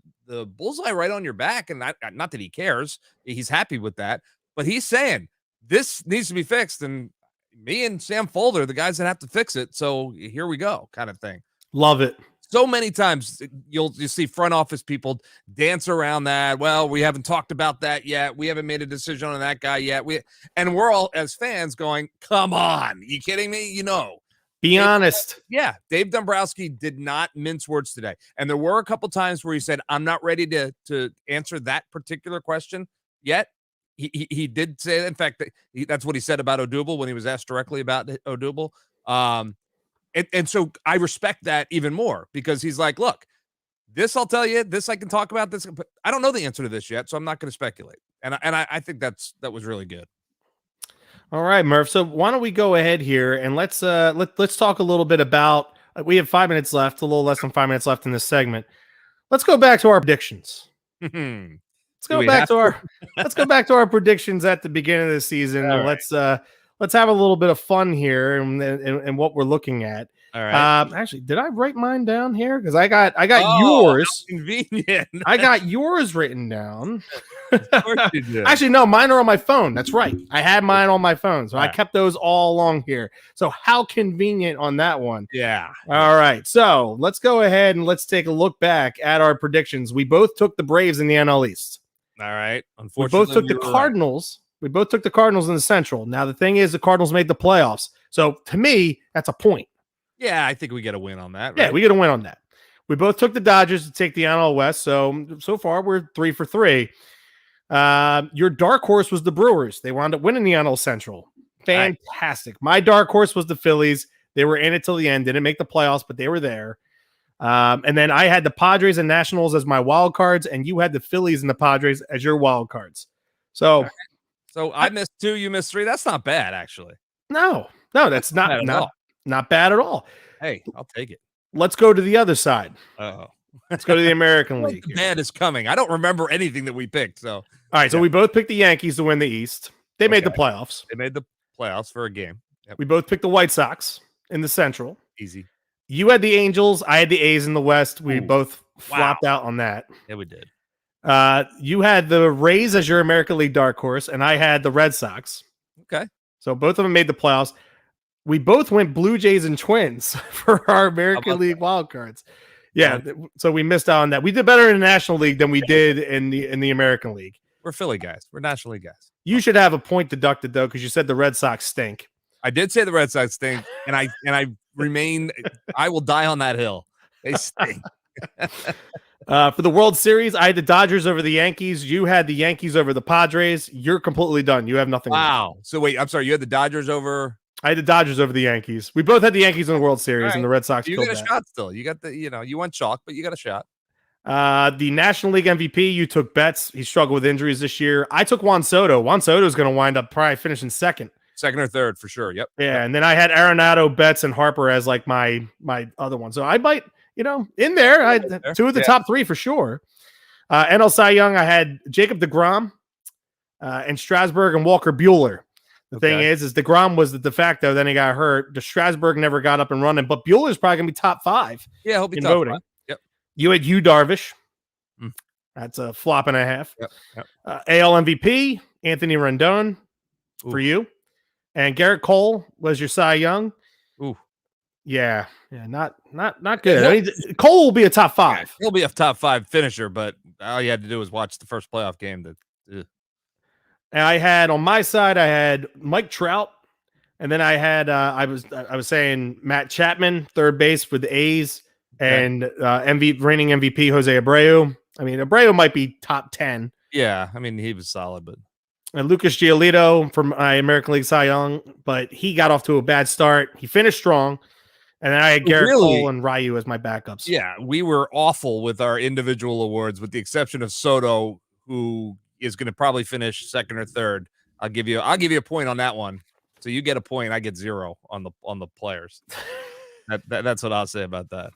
bullseye right on your back, and not that he cares. He's happy with that, but he's saying this needs to be fixed, and me and Sam Folder, the guys that have to fix it. So here we go, kind of thing. Love it. So many times you'll see front office people dance around that. Well, we haven't talked about that yet. We haven't made a decision on that guy yet. And we're all as fans going, come on, you kidding me? Be honest. Yeah, Dave Dombrowski did not mince words today. And there were a couple times where he said, I'm not ready to answer that particular question yet. He did say that. In fact, that's what he said about Odubel when he was asked directly about Odubel. And so I respect that even more, because he's like, look, this I'll tell you, this I can talk about, this, but I don't know the answer to this yet, so I'm not going to speculate. And I think that was really good. All right, Murph. So why don't we go ahead here and let's talk a little bit about. We have 5 minutes left, a little less than 5 minutes left in this segment. Let's go back to our predictions. Let's go back to our predictions at the beginning of the season. And let's have a little bit of fun here and what we're looking at. All right. Actually, did I write mine down here? Because I got yours. Convenient. I got yours written down. Of course you did. Actually, no, mine are on my phone. That's right. I had mine on my phone, so I kept those all along here. So how convenient on that one. Yeah. All right. So let's go ahead and let's take a look back at our predictions. We both took the Braves in the NL East. All right. Unfortunately, we both took the Cardinals. Right. We both took the Cardinals in the Central. Now, the thing is, the Cardinals made the playoffs. So to me, that's a point. Yeah, I think we get a win on that. Right? Yeah, we get a win on that. We both took the Dodgers to take the NL West. So far, we're 3 for 3. Your dark horse was the Brewers. They wound up winning the NL Central. Fantastic. My dark horse was the Phillies. They were in it till the end. Didn't make the playoffs, but they were there. And then I had the Padres and Nationals as my wild cards, and you had the Phillies and the Padres as your wild cards. So I missed 2, you missed 3. That's not bad, actually. No, that's not bad at all. Hey, I'll take it. Let's go to the other side. Oh, let's go to the American League. The bad is coming. I don't remember anything that we picked. So, all right. So we both picked the Yankees to win the East. They made the playoffs. They made the playoffs for a game. Yep. We both picked the White Sox in the Central. Easy. You had the Angels. I had the A's in the West. We both flopped out on that. Yeah, we did. You had the Rays as your American League dark horse, and I had the Red Sox. Okay. So both of them made the playoffs. We both went Blue Jays and Twins for our American League wild cards. Yeah, so we missed out on that. We did better in the National League than we did in the American League. We're Philly guys. We're National League guys. You should have a point deducted though, because you said the Red Sox stink. I did say the Red Sox stink, and I remain. I will die on that hill. They stink. For the World Series, I had the Dodgers over the Yankees. You had the Yankees over the Padres. You're completely done. You have nothing. Wow. Left. So wait, I'm sorry. You had the Dodgers over. I had the Dodgers over the Yankees. We both had the Yankees in the World Series, and the Red Sox. You got a shot still. You got the, you went chalk, but you got a shot. The National League MVP, you took Betts. He struggled with injuries this year. I took Juan Soto. Juan Soto is going to wind up probably finishing second. Second or third for sure. Yep. Yeah, and then I had Arenado, Betts, and Harper as like my other one. So I might, in there, I two of the top three for sure. NL Cy Young, I had Jacob deGrom and Strasburg and Walker Buehler. The thing is deGrom was the de facto. Then he got hurt. Strasburg never got up and running, but Buehler's probably going to be top 5. Yeah, he'll be in top voting. 5. Yep. You had Yu Darvish. That's a flop and a half. Yep. AL MVP, Anthony Rendon for you. And Garrett Cole was your Cy Young. Ooh. Yeah, not good. I mean, Cole will be a top 5. Yeah, he'll be a top 5 finisher, but all you had to do was watch the first playoff game. And I had on my side, I had Mike Trout, and then I had I was saying Matt Chapman, third base for the A's, and reigning MVP Jose Abreu. I mean, Abreu might be top 10. Yeah, I mean he was solid, but. And Lucas Giolito from my American League Cy Young, but he got off to a bad start. He finished strong. And then I had Garrett Cole and Ryu as my backups. Yeah, we were awful with our individual awards, with the exception of Soto, who is going to probably finish second or third. I'll give you a point on that one. So you get a point, I get 0 on the players. That's what I'll say about that.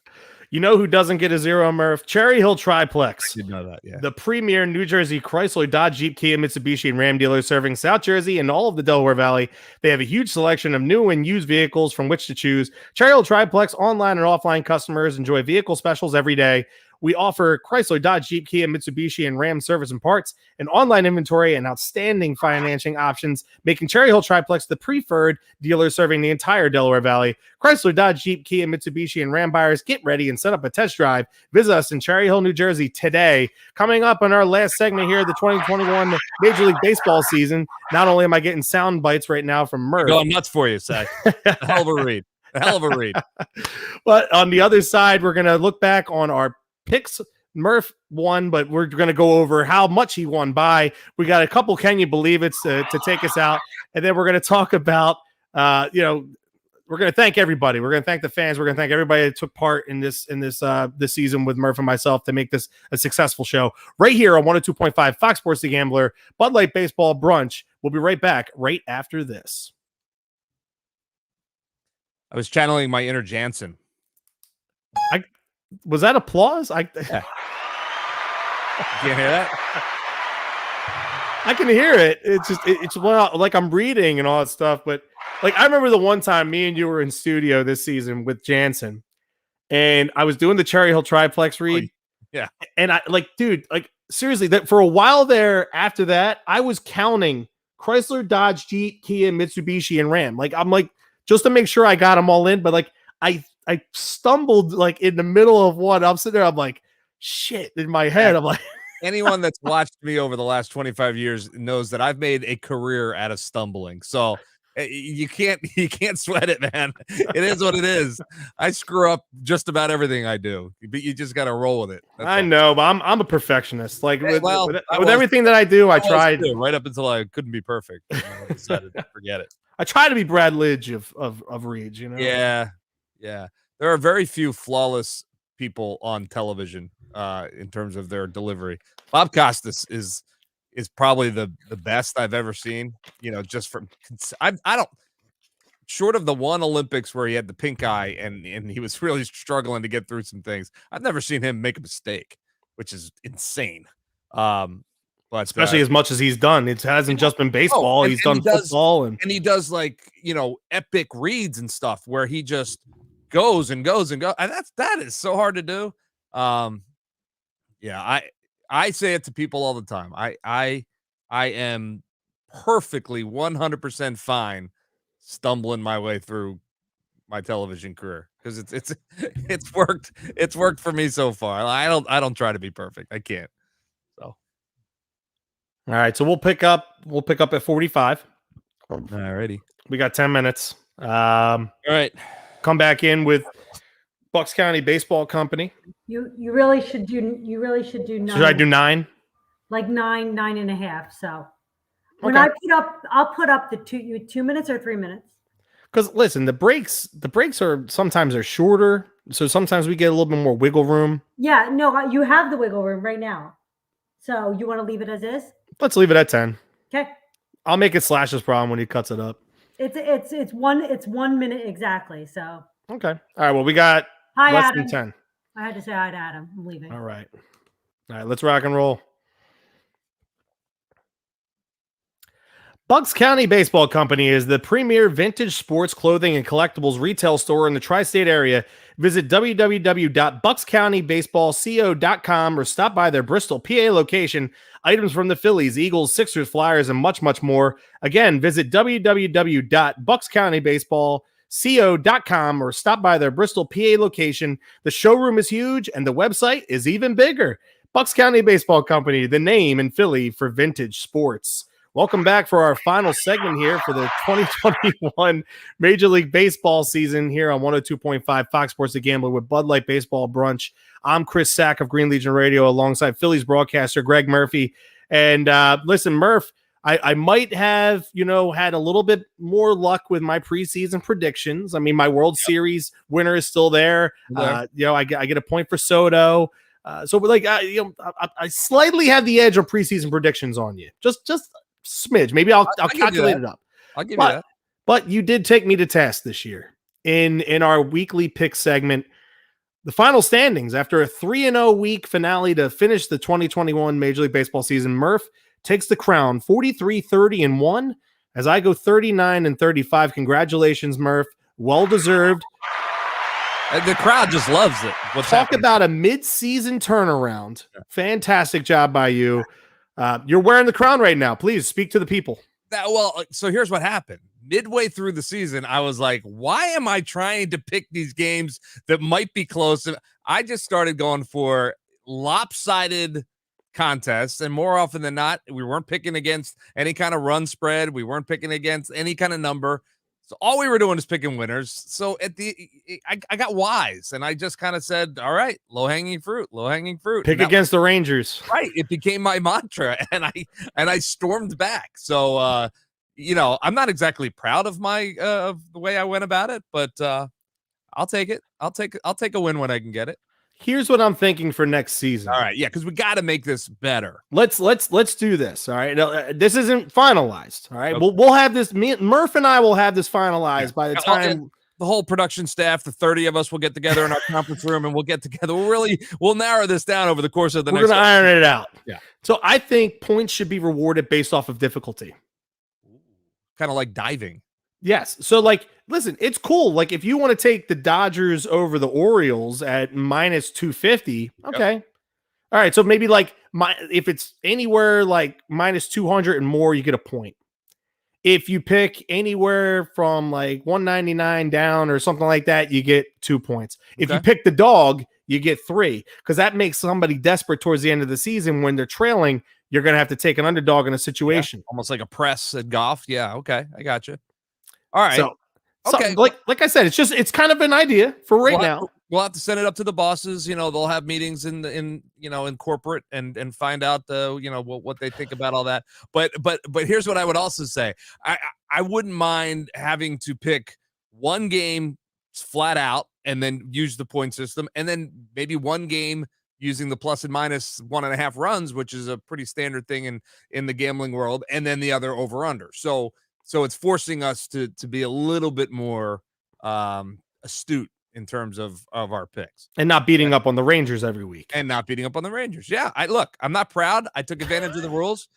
You know who doesn't get a 0, Murph? Cherry Hill Triplex. I did know that, yeah. The premier New Jersey Chrysler, Dodge, Jeep, Kia, Mitsubishi, and Ram dealers serving South Jersey and all of the Delaware Valley. They have a huge selection of new and used vehicles from which to choose. Cherry Hill Triplex online and offline customers enjoy vehicle specials every day. We offer Chrysler, Dodge, Jeep, Kia, Mitsubishi, and Ram service and parts, and online inventory and outstanding financing options, making Cherry Hill Triplex the preferred dealer serving the entire Delaware Valley. Chrysler, Dodge, Jeep, Kia, Mitsubishi, and Ram buyers, get ready and set up a test drive. Visit us in Cherry Hill, New Jersey today. Coming up on our last segment here, the 2021 Major League Baseball season. Not only am I getting sound bites right now from Murph. Going nuts for you, Zach. Hell of a read. But on the other side, we're going to look back on our picks. Murph won, but we're going to go over how much he won by. We got a couple Can You Believe It's to take us out. And then we're going to talk about, we're going to thank everybody. We're going to thank the fans. We're going to thank everybody that took part in this season with Murph and myself to make this a successful show right here on 102.5 Fox Sports The Gambler, Bud Light Baseball Brunch. We'll be right back right after this. I was channeling my inner Jansen. Was that applause? Yeah. You can't hear that? I can hear it. It's well, like I'm reading and all that stuff. But like I remember the one time me and you were in studio this season with Jansen, and I was doing the Cherry Hill Triplex read. Yeah, and I seriously that for a while there. After that, I was counting Chrysler, Dodge, Jeep, Kia, Mitsubishi, and Ram. Like I'm like just to make sure I got them all in. But like I stumbled like in the middle of one. I'm sitting there. I'm like, shit in my head. I'm like, anyone that's watched me over the last 25 years knows that I've made a career out of stumbling. So you can't sweat it, man. It is what it is. I screw up just about everything I do, but you just got to roll with it. I know, but I'm a perfectionist. Like with with everything that I do, I tried right up until I couldn't be perfect. I decided to forget it. I try to be Brad Lidge of reads, you know? Yeah. Yeah. There are very few flawless people on television in terms of their delivery. Bob Costas is probably the best I've ever seen, just from I don't short of the one Olympics where he had the pink eye and he was really struggling to get through some things. I've never seen him make a mistake, which is insane. But especially as much as he's done, it hasn't just been baseball. He's done football and he does like, epic reads and stuff where he just goes and goes and goes. And that is so hard to do. Yeah, I say it to people all the time. I am perfectly 100% fine stumbling my way through my television career because it's worked for me so far. I don't try to be perfect. I can't. So all right, so we'll pick up at 45. Alrighty. We got 10 minutes. All right. Come back in with Bucks County Baseball Company. You really should do 9. Should I do 9? Like 9.5. So when Okay. I'll put up the 2 minutes or 3 minutes. Because listen, the breaks are sometimes are shorter, so sometimes we get a little bit more wiggle room. Yeah, no, you have the wiggle room right now. So you want to leave it as is? Let's leave it at 10. Okay. I'll make it Slash's problem when he cuts it up. It's 1 minute exactly. So Okay. All right. Well, we got hi, less Adam. than 10. I had to say hi to Adam. I'm leaving. All right. Let's rock and roll. Bucks County Baseball Company is the premier vintage sports clothing and collectibles retail store in the tri-state area. Visit www.buckscountybaseballco.com or stop by their Bristol, PA location. Items from the Phillies, Eagles, Sixers, Flyers, and much, much more. Again, visit www.buckscountybaseballco.com or stop by their Bristol, PA location. The showroom is huge and the website is even bigger. Bucks County Baseball Company, the name in Philly for vintage sports. Welcome back for our final segment here for the 2021 Major League Baseball season here on 102.5 Fox Sports The Gambler with Bud Light Baseball Brunch. I'm Chris Sack of Green Legion Radio alongside Phillies broadcaster Greg Murphy. And listen, Murph, I might have, had a little bit more luck with my preseason predictions. I mean, my World Series winner is still there. I get a point for Soto. I slightly have the edge of preseason predictions on you. Just smidge. Maybe I'll calculate it up. I'll give you that. But you did take me to task this year in our weekly pick segment. The final standings after a 3-0 week finale to finish the 2021 Major League Baseball season, Murph takes the crown 43-30-1 as I go 39-35. Congratulations, Murph. Well deserved. The crowd just loves it. Talk about a mid-season turnaround. Yeah. Fantastic job by you. You're wearing the crown right now. Please speak to the people. So here's what happened. Midway through the season, I was like, why am I trying to pick these games that might be close? I just started going for lopsided contests, and more often than not, we weren't picking against any kind of run spread. We weren't picking against any kind of number. So all we were doing is picking winners. So I got wise, and I just kind of said, all right, low-hanging fruit. Pick against the Rangers. Right. It became my mantra, and I stormed back. So, I'm not exactly proud of of the way I went about it, but I'll take it. I'll take a win when I can get it. Here's what I'm thinking for next season. All right. Yeah, because we got to make this better. Let's do this. All right. Now, this isn't finalized. All right. Okay. We'll have this. Murph and I will have this finalized by the time. The whole production staff, the 30 of us, will get together in our conference room, and we'll get together. We'll narrow this down over the course of the next. We're going to iron it out. Yeah. So I think points should be rewarded based off of difficulty. Kind of like diving. Yes. So, listen, it's cool. Like, if you want to take the Dodgers over the Orioles at minus 250, okay. Yep. All right. So maybe if it's anywhere like minus 200 and more, you get a point. If you pick anywhere from 199 down or something like that, you get 2 points. Okay. If you pick the dog, you get 3, because that makes somebody desperate towards the end of the season. When they're trailing, you're going to have to take an underdog in a situation. Yeah, almost like a press at golf. Yeah. Okay. I got you. All right. So okay. Like I said, it's kind of an idea for right now. We'll have to send it up to the bosses. They'll have meetings in corporate and find out what they think about all that. But here's what I would also say. I wouldn't mind having to pick one game flat out and then use the point system, and then maybe one game using the plus and minus 1.5 runs, which is a pretty standard thing in the gambling world, and then the other over under. So it's forcing us to be a little bit more astute in terms of our picks, and not beating up on the Rangers every week. Yeah, I'm not proud. I took advantage of the rules.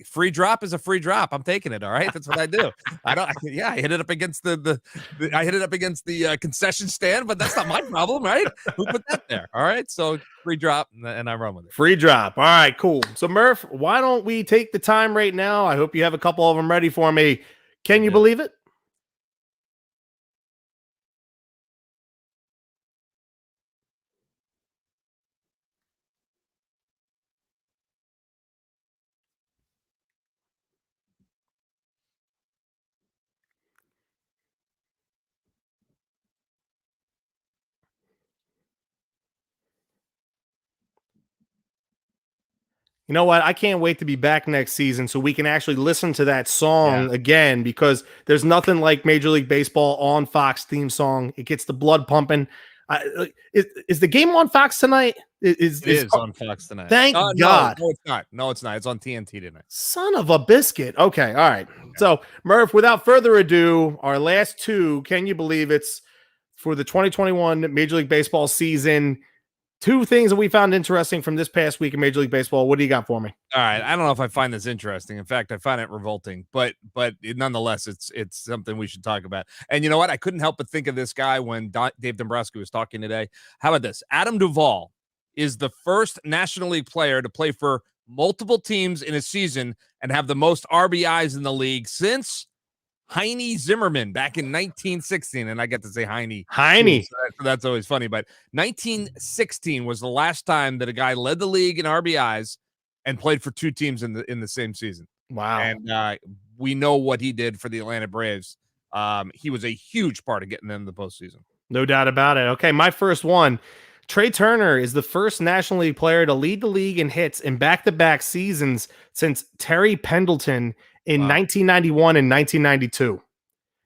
Free drop is a free drop. I'm taking it. All right, that's what I do. I hit it up against the concession stand, but that's not my problem, right? Who put that there? All right, so free drop, and I run with it. Free drop. All right, cool. So Murph, why don't we take the time right now? I hope you have a couple of them ready for me. Can you believe it? You know what? I can't wait to be back next season so we can actually listen to that song again, because there's nothing like Major League Baseball on Fox theme song. It gets the blood pumping. Is the game on Fox tonight? It is on Fox tonight. Thank God. No, it's not. No, it's not. It's on TNT tonight. Son of a biscuit. Okay. All right. So, Murph, without further ado, our last two, can you believe it's for the 2021 Major League Baseball season? Two things that we found interesting from this past week in Major League Baseball. What do you got for me? All right. I don't know if I find this interesting. In fact, I find it revolting, but nonetheless, it's something we should talk about. And you know what? I couldn't help but think of this guy when Dave Dombrowski was talking today. How about this? Adam Duvall is the first National League player to play for multiple teams in a season and have the most RBIs in the league since Heine Zimmerman back in 1916, and I get to say Heine. So that's always funny. But 1916 was the last time that a guy led the league in RBIs and played for two teams in the same season. Wow! And we know what he did for the Atlanta Braves. He was a huge part of getting them in the postseason. No doubt about it. Okay, my first one. Trey Turner is the first National League player to lead the league in hits in back-to-back seasons since Terry Pendleton in 1991 and 1992.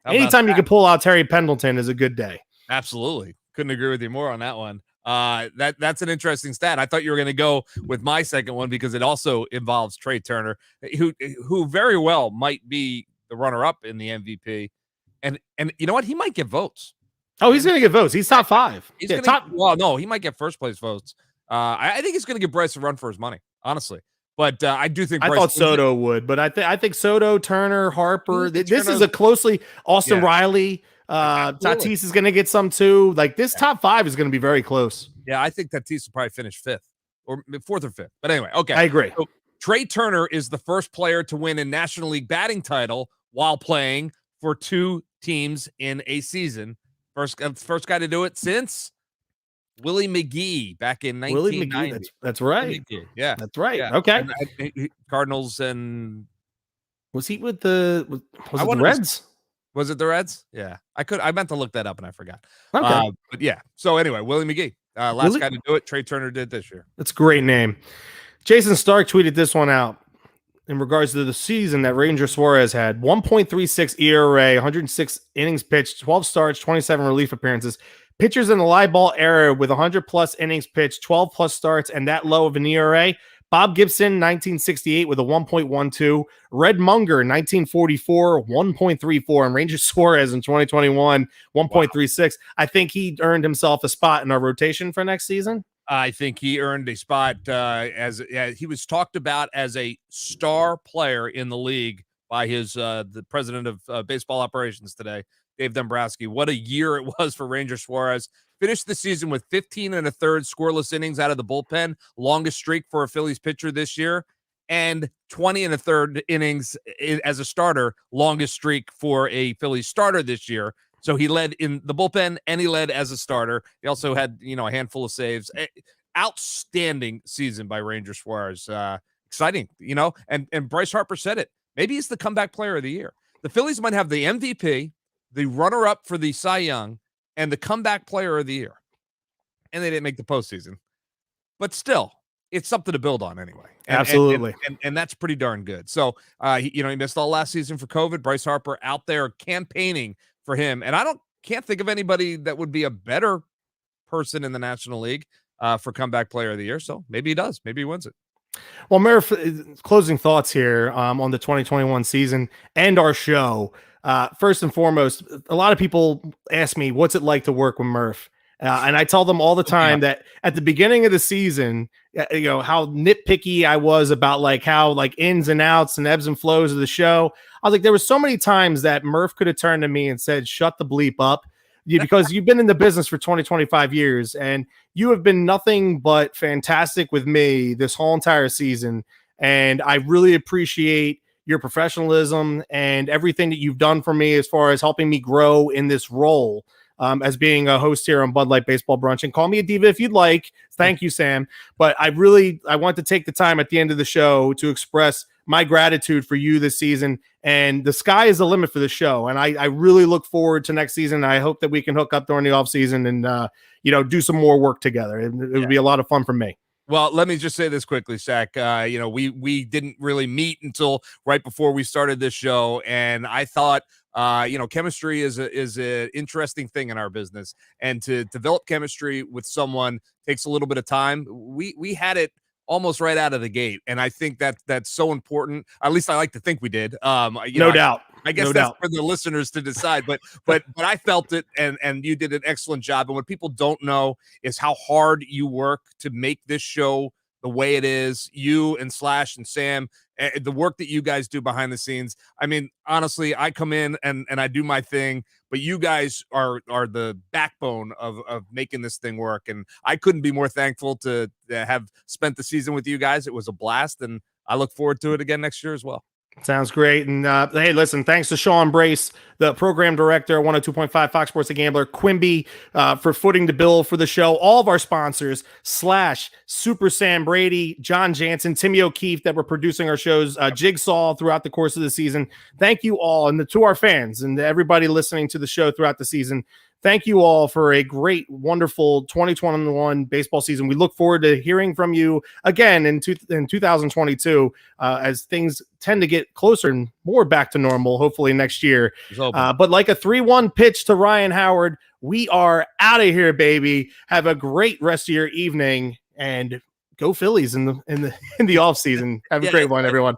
Anytime you can pull out Terry Pendleton is a good day. Absolutely. Couldn't agree with you more on that one. That's an interesting stat. I thought you were going to go with my second one because it also involves Trey Turner, who very well might be the runner-up in the MVP. And you know what? He might get votes. Oh, he's going to get votes. He's top five. No, he might get first place votes. I think he's going to give Bryce a run for his money, honestly. But I do think I thought Soto would, but I think Soto, Turner, Harper. This is a closely Austin Riley. Tatis is going to get some too. Like this top five is going to be very close. Yeah, I think Tatis will probably finish fifth or fourth or fifth. But anyway, okay, I agree. So Trey Turner is the first player to win a National League batting title while playing for two teams in a season. First guy to do it since Willie McGee back in 1990. That's right. Yeah, that's right. Yeah. Okay. Cardinals and was he with the Reds? Was it the Reds? Yeah, I meant to look that up and I forgot. Okay. But yeah. So anyway, Willie McGee, last guy to do it. Trey Turner did this year. That's a great name. Jason Stark tweeted this one out in regards to the season that Ranger Suarez had. 1.36 ERA, 106 innings pitched, 12 starts, 27 relief appearances. Pitchers in the live ball era with 100-plus innings pitched, 12-plus starts, and that low of an ERA. Bob Gibson, 1968, with a 1.12. Red Munger, 1944, 1.34. And Ranger Suarez in 2021, 1.36. Wow. I think he earned himself a spot in our rotation for next season. I think he earned a spot as he was talked about as a star player in the league by his the president of baseball operations today, Dave Dombrowski. What a year it was for Ranger Suarez. Finished the season with 15 1/3 scoreless innings out of the bullpen, longest streak for a Phillies pitcher this year, and 20 1/3 innings as a starter, longest streak for a Phillies starter this year. So he led in the bullpen and he led as a starter. He also had, a handful of saves. Outstanding season by Ranger Suarez. Exciting, and Bryce Harper said it. Maybe he's the comeback player of the year. The Phillies might have the MVP, the runner-up for the Cy Young, and the comeback player of the year. And they didn't make the postseason. But still, it's something to build on anyway. Absolutely. And that's pretty darn good. So, he missed all last season for COVID. Bryce Harper out there campaigning for him. And can't think of anybody that would be a better person in the National League for comeback player of the year. So maybe he does. Maybe he wins it. Well, Murph, closing thoughts here on the 2021 season and our show. First and foremost, a lot of people ask me, what's it like to work with Murph? And I tell them all the time that at the beginning of the season, how nitpicky I was about how ins and outs and ebbs and flows of the show. I was like, there were so many times that Murph could have turned to me and said, shut the bleep up, because you've been in the business for 25 years and you have been nothing but fantastic with me this whole entire season. And I really appreciate your professionalism and everything that you've done for me as far as helping me grow in this role as being a host here on Bud Light Baseball Brunch. And call me a diva if you'd like. Thank you, Sam. But I want to take the time at the end of the show to express my gratitude for you this season. And the sky is the limit for the show. And I really look forward to next season. I hope that we can hook up during the off season and, do some more work together. It would be a lot of fun for me. Well, let me just say this quickly, Zach. We didn't really meet until right before we started this show, and I thought, chemistry is a interesting thing in our business, and to develop chemistry with someone takes a little bit of time. We had it almost right out of the gate, and I think that's so important. At least I like to think we did. No doubt. I guess No that's doubt. for the listeners to decide, but I felt it, and you did an excellent job. And what people don't know is how hard you work to make this show the way it is. You and Slash and Sam, the work that you guys do behind the scenes. I mean, honestly, I come in and I do my thing, but you guys are the backbone of making this thing work. And I couldn't be more thankful to have spent the season with you guys. It was a blast, and I look forward to it again next year as well. Sounds great. And hey, listen, thanks to Sean Brace, the program director, 102.5 Fox Sports The Gambler, Quimby, for footing the bill for the show. All of our sponsors, Slash, Super Sam Brady, John Jansen, Timmy O'Keefe, that were producing our shows, Jigsaw throughout the course of the season. Thank you all. And to our fans and to everybody listening to the show throughout the season, thank you all for a great, wonderful 2021 baseball season. We look forward to hearing from you again in 2022 as things tend to get closer and more back to normal, hopefully next year. But like a 3-1 pitch to Ryan Howard, we are out of here, baby. Have a great rest of your evening, and go Phillies in the off season. Have a great one, everyone.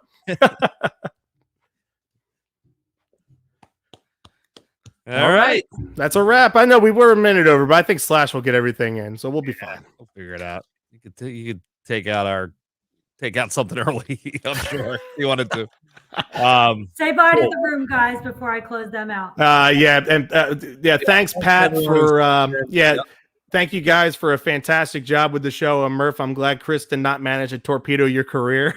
All right. That's a wrap. I know we were a minute over, but I think Slash will get everything in, so we'll be fine. We'll figure it out. You could take out something early. I'm sure if you wanted to. Say bye to the room, guys, before I close them out. Thanks, Pat, for thank you guys for a fantastic job with the show. Murph, I'm glad Chris did not manage to torpedo your career.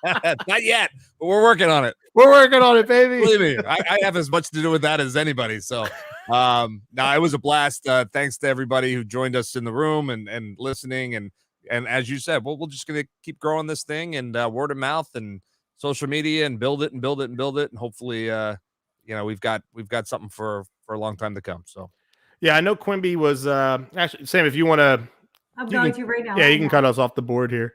Not yet, but we're working on it. We're working on it, baby. Believe me, I have as much to do with that as anybody. So, it was a blast. Thanks to everybody who joined us in the room and listening. And as you said, we're just going to keep growing this thing and word of mouth and social media and build it. And hopefully, we've got something for a long time to come. So, yeah, I know Quimby was actually Sam. If you want to, I'm going to right now. Yeah, you can cut us off the board here.